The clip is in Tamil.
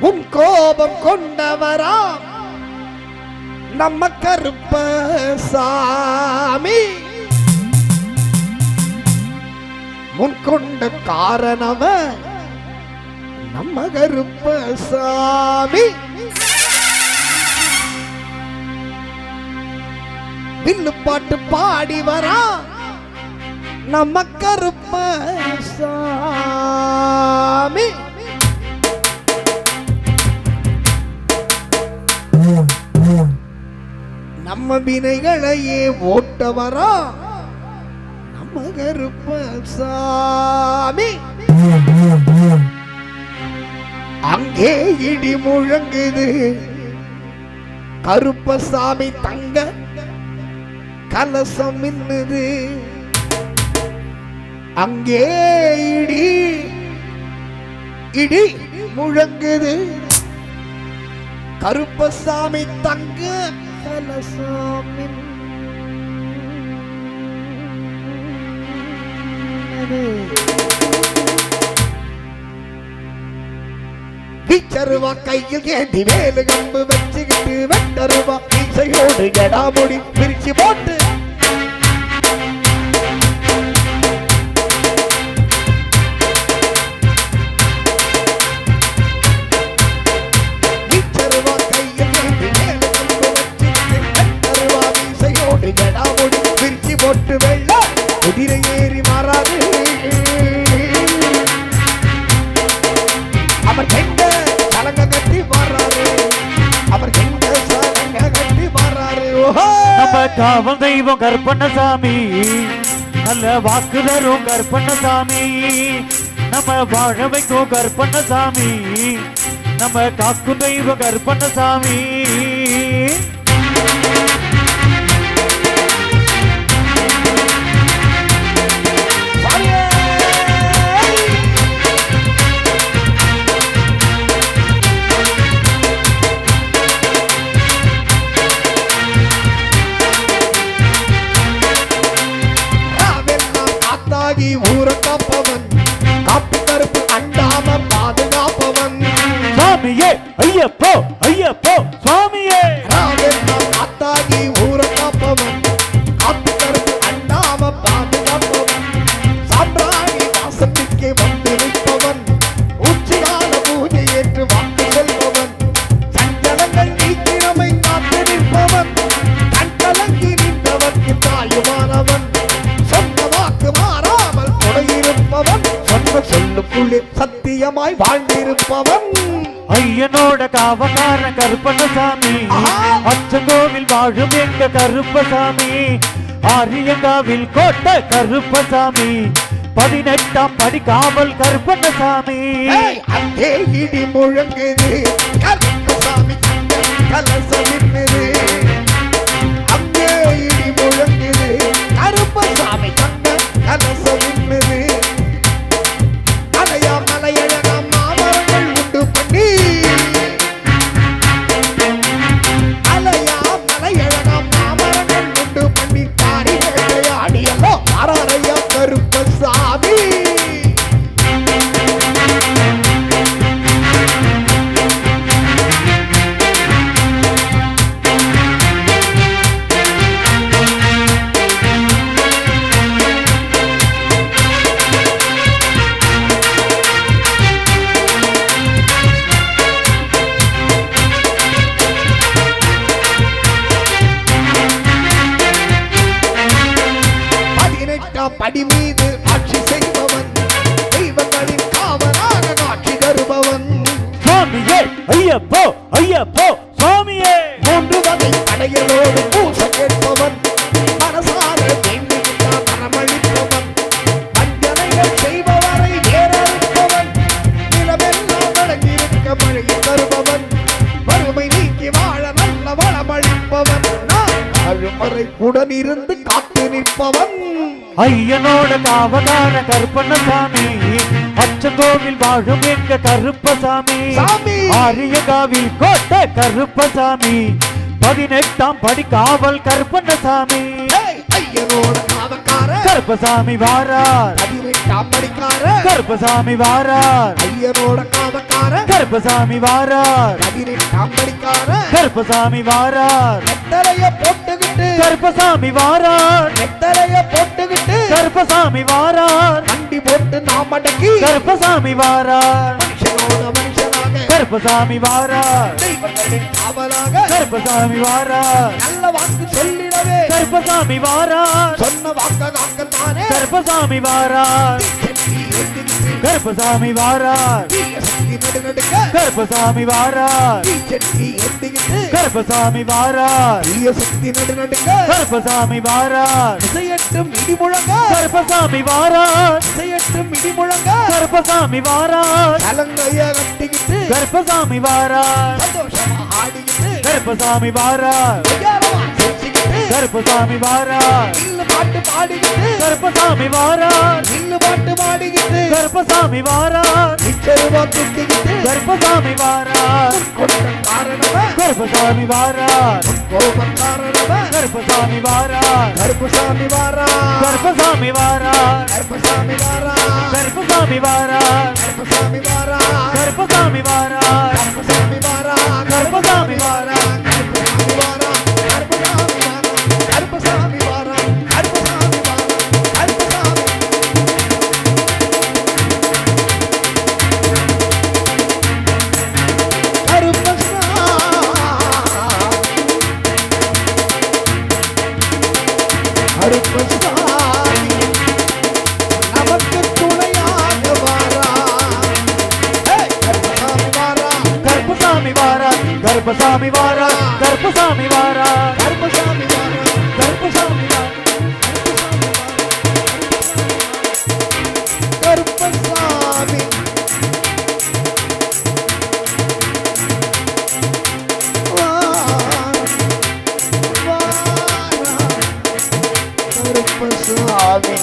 முன் கோபம் கொண்டவரா நம்ம கருப்பசாமி முன்கொண்ட காரணவ நம்ம கருப்பசாமி வில்லு பாட்டு பாடி வரா நம்ம கருப்பசாமி நம்ம வினைகளையே ஓட்ட வரா நம்ம கருப்பசாமி அங்கே இடி முழங்குது கருப்பசாமி தங்க கலசம் மின்னுது அங்கே இடி இடி முழங்குது கருப்பசாமி தங்க கலசம் மின்னுது வீச்சருவா கையில் ஏந்தி வேலு கம்பு வச்சுக்கிட்டு வெட்டருவா வீச்சையோடு எடாமுடி பிரிச்சு போட்டு வீச்சருவா கையில் ஏந்தி வேலு கம்பு வச்சுக்கிட்டு வெட்டருவா வீச்சையோடு எடாமுடி பிரிச்சு போட்டு வெள்ள குதிரை ஏறி மாறாது அவர் கெண்ட கலங்க கட்டி மாறாரு அவர் கெண்ட கலங்க கட்டி மாறாரு நம்ம காவல் தெய்வம் கருப்பண்ணசாமி நல்ல வாக்கு தரும் கருப்பண்ணசாமி நம்ம வாழ வைக்கும் கருப்பண்ணசாமி நம்ம காக்கும் தெய்வம் கருப்பண்ணசாமி ஊர காப்பவன் காப்பு கருப்பு அண்டாம பாதுகாப்பவன் சுவாமியே ஐயப்போ ஐயப்போ சுவாமியே காத்தாகி ஊர காப்பவன் காப்பு கருப்பு அண்டாம பாதுகாப்பவன் சாம்பிராணி வாசத்துக்கு வந்து நிற்பவன் உச்சிகால பூஜை ஏற்று வாக்கு செல்பவன் சஞ்சலங்கள் நீக்கிரமை காத்து நிற்பவன் கண் கலங்கி நின்றவர்க்கு தாயுமானவன் சொந்த வாக்கு மாறாமல் கொடையிருப்பவன் சொன்ன சொல்லுக்குள்ளே சத்தியமாய் வாழ்ந்திருப்பவன் ஐயனோட காவக்கார கருப்பண்ணசாமி அச்சங்கோவில் வாழும் எங்க கருப்பசாமி ஆரியங்காவில் கோட்டை கருப்பசாமி 18ஆம் படி காவல் கருப்பண்ணசாமி அங்கே இடி முழங்குது கருப்பசாமி கலசம் மின்னுது அங்கே இடி முழங்குது கருப்பசாமி தங்க கலசம் மின்னுது அலையா மலையழகா மாமரங்கள் உண்டு பண்ணி அலையா மலையழகா மாமரங்கள் உண்டு பண்ணி பாடி ஆடியோ ஆராரையா கருப்பசாமி படி மீது ஆட்சி செய்பவன் தெய்வங்களின் காவலாக காட்சி தருபவன் சுவாமியே ஐயப்போ ஐயப்போ சுவாமியே 3 வகை படைகளோடு பூச கேட்பவன் மனசார வேண்டுகின்ற மனமளிப்பவன் வஞ்சனைகள் செய்பவரை வேறறுப்பவன் நிலமெல்லாம் வழங்கியிருக்க மழையை தருபவன் வறுமை நீக்கி வாழ நல்ல வளமளிப்பவன் வாழும் வரை உடனிருந்து காத்து நிற்பவன் ஐயனோட காவகார கருப்பண்ணசாமி அச்சங்கோவில் வாழும் எங்க கருப்பசாமி ஆரியகாவில் கோட்டை கருப்பசாமி 18ஆம் படி காவல் கருப்பண்ணசாமி ஐயனோட காவக்கார கருப்பசாமி வாரார் 18ஆம் படிக்கார கருப்பசாமி வாரார் ஐயனோட காவக்கார கருப்பசாமி வாரார் கதிரின் காம்படிக்கார கருப்பசாமி வாரார் நெத்தரைய போட்டுக்கிட்டு கருப்பசாமி வாரார் நெத்தரைய போட்டுக்கிட்டு கருப்பசாமி வாரார் வண்டி போட்டு நாம் அடக்கி கருப்பசாமி வாரார் மனுஷனோட மனுஷனாக கருப்பசாமி வாரார் தெய்வங்களின் காவலாக கருப்பசாமி வாரார் நல்ல வாக்கு சொல்லிடவே கருப்பசாமி வாரார் சொன்ன வாக்க காக்கல் தானே கருப்பசாமி வாரார் செட்டி ஏந்திக்கிட்டு கருப்பசாமி வாரார் தீய சக்தி நடுநடுக்க கருப்பசாமி வாரார் செட்டி ஏந்திக்கிட்டு கருப்பசாமி வாரார் தீய சக்தி நடுநடுக்க கருப்பசாமி வாரார் இசையட்டும் இடி முழங்க கருப்பசாமி வாரார் இசையட்டும் இடி முழங்க கருப்பசாமி வாரார் கலங்கைய கட்டிக்கிட்டு கருப்பசாமி வாரார் சந்தோஷமா ஆடிக்கிட்டு கருப்பசாமி வாரார் ஐயாரமா செஞ்சுக்கிட்டு கருப்பசாமி வாரார் இல்லு பாட்டு பாடிக்கிட்டு கருப்பசாமி வாரார் இல்லு பாட்டு பாடிக்கிட்டு கருப்பசாமி வாரார் நிச்சயமா துக்கிக்கிட்டு கருப்பசாமி வாரார் கொண்டன் காரணவ கருப்பசாமி வாரார் கோபம் காரணவ கருப்பசாமி வாரார் கருப்பசாமி வாரா கருப்பசாமி வாரார் கருப்பசாமி வாரா கருப்பசாமி வாரார் கருப்பசாமி வாரா கருப்பசாமி வாரார் கருப்பசாமி வாரா கருப்பசாமி வாரார் கருப்பசாமி வாரா கருப்பசாமி வாரா கருப்பசாமி வாரா கருப்பசாமி கருப்பசாமி நமக்கு துணையாக வாரா கருப்பசாமி வாரா கருப்பசாமி வாரார் கருப்பசாமி வாரார் கருப்பசாமி வாரார் கருப்பசாமி வாரா கருப்பசாமி வாரார் கருப்பசாமி கருப்பசாமி